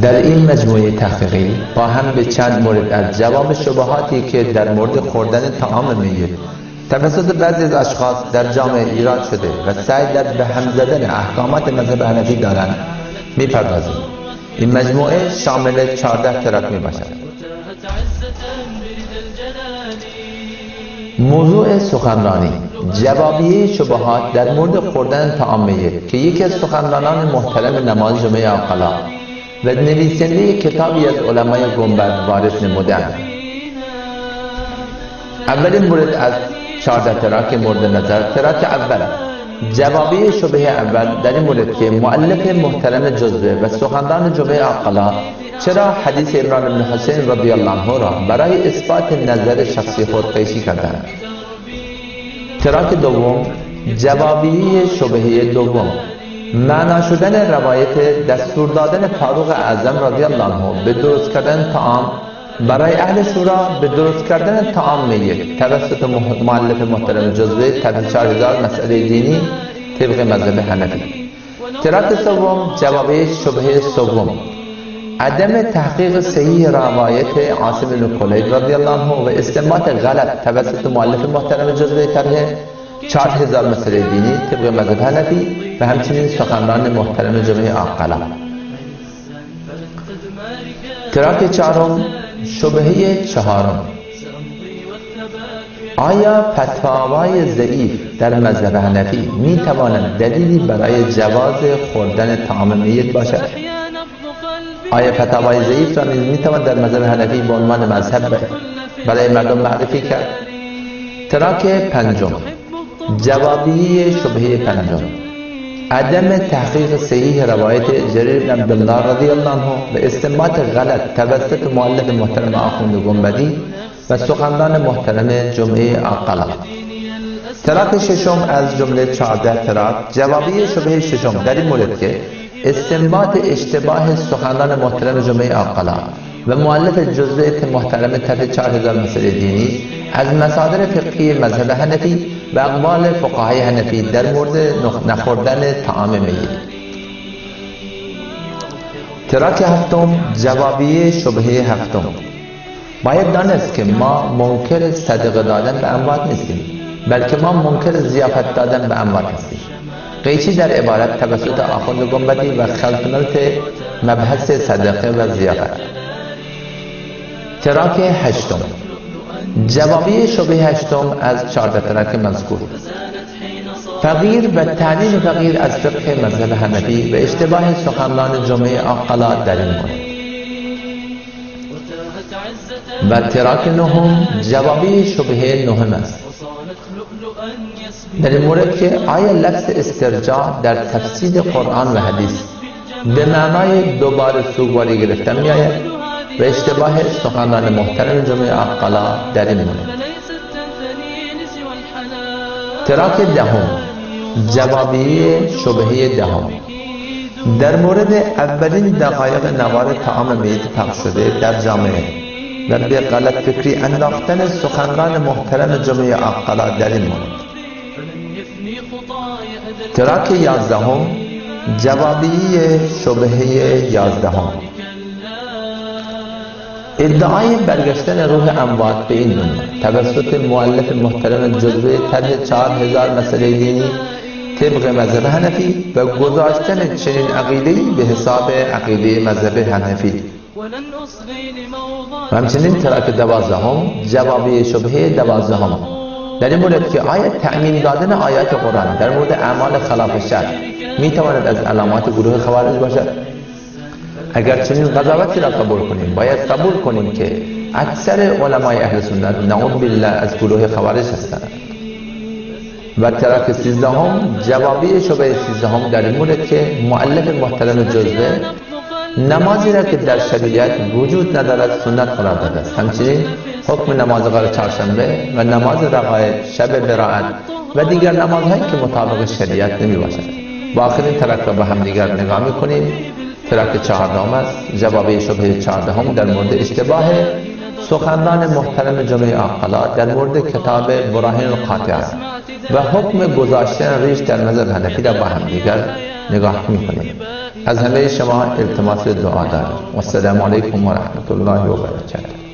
در این مجموعه تحقیقی با هم به چند مورد از جواب شبهاتی که در مورد خوردن طعام میت توسط بعضی از اشخاص در جامعه ایراد شده و سعی در به هم زدن احکامات مذهب حنفی دارند میپردازیم. این مجموعه شامل 14 ترک میباشد. موضوع سخنرانی: جوابیه شبهات در مورد خوردن طعام میت که یکی از سخنرانان محترم نماز جمعه عقلا و نویسنده کتابی از علمای گنبد وارد نمودند. اولین مورد از 14 ترک مورد نظر، ترک اول، جوابیه شبهه اول در این مورد که مؤلف محترم جزوه و سخنران جمعه عقلا چرا حدیث عمران بن حسین رضی الله عنه را برای اثبات نظر شخصی خود قیسی کردند. ترک دوم، جوابیه شبهه دوم، معنا شدن روایت دستور دادن فاروق اعظم رضی الله عنه به درست کردن طعام برای اهل شورا به درست کردن طعام میت توسط مؤلف محترم جزوه طرح 4000 مسئله دینی طبق مذهب حنفی. ترک سوم، جوابیه شبهه سوم، عدم تحقیق صحیح روایت عاصم بن کلیب رضی الله عنه و استنباط غلط توسط مؤلف محترم جزوه طرح 4000 مسئله دینی طبق مذهب حنفی و همچنین سخنران محترم جمعه عقلا. ترک چهارم، شبهه چهارم، آیا فتاوای ضعیف در مذهب حنفی می تواند دلیلی برای جواز خوردن طعام میت باشد؟ آیا فتاوای ضعیف را نیز می تواند در مذهب حنفی به عنوان مذهب برای مردم معرفی کرد؟ ترک پنجم، جوابیه شبهه پنجم، عدم تحقیق صحیح روایت جریر بن عبدالله رضی الله عنه و استنباط غلط توسط مؤلف محترم آخوند گنبدی و سخنران محترم جمعه عقلا. ترک ششم از جمله 14 ترک، جوابیه شبهه ششم در این مورد که استنباط اشتباه سخنران محترم جمعه عقلا و مؤلف جزوه محترم طرح 4000 مسئله دینی از مصادر فقهی مذهب حنفی و اقوال فقهای حنفی در مورد نخوردن طعام میت. ترک هفتم، جوابیه شبهه هفتم، باید دانست که ما منکر صدقه دادن به اموات نیستیم، بلکه ما منکر ضیافت دادن به اموات هستیم. قیچی در عبارت توسط آخوند گنبدی و خلط مبحث صدقه و ضیافت. ترک هشتم، جوابیه شبهه هشتم از 14 ترک مذکور، فقیر و تعلیم فقیر از فقه مذهب حنفی و اشتباه سخنران جمعه عقلا در این مورد. و ترک نهم، جوابیه شبهه نهم است در این مورد که آیا لفظ استرجاع در تفسیر قرآن و حدیث به معنای دوباره سوگواری گرفتن می آید و اشتباه سخنران محترم جمعه عقلا در این مورد. ترک دهم، جوابیه شبهه دهم، در مورد اولین دقایق نوار طعام میت پخش شده در جامعه و به غلط فکری انداختن سخنران محترم جمعه عقلا در این مورد. ترک 11، جوابیه شبهه 11، ادعای برگشتن روح اموات به این دنیا توسط مؤلف محترم جزوه طرح 4000 مسئله دینی طبق مذهب حنفی و گذاشتن چنین عقیده‌ای به حساب عقیده مذهب حنفی. و همچنین ترک 12، جوابیه شبهه 12، در این مورد که آیا تأمین دادن آیات قرآن در مورد اعمال خلاف شرع می تواند از علامات گروه خوارج باشد؟ اگر چنین قضاوتی را قبول کنیم باید قبول کنیم که اکثر علمای اهل سنت نعوذ بالله از گروه خوارج هستند. و ترک 13، جوابیه شبهه 13 در این مورد که مؤلف محترم جزوه نمازی را که در شریعت وجود ندارد سنت قرار داده است، همچنین حکم نماز غیر چهارشنبه و نماز رقایب، شب براءت و دیگر نمازهایی که مطابق شریعت نمی باشد. با آخرین ترک را با هم دیگر نگاه می‌کنیم. ترک 14 است، جوابیه شبهه 14 در مورد اشتباه سخنران محترم جمعه عقلا در مورد کتاب براهین القاطعه و حکم گذاشتن ریش در مذهب حنفی را با هم دیگر نگاه می‌کنیم. از همه شما التماس دعا دارم. و السلام علیکم و رحمت الله و برکاته.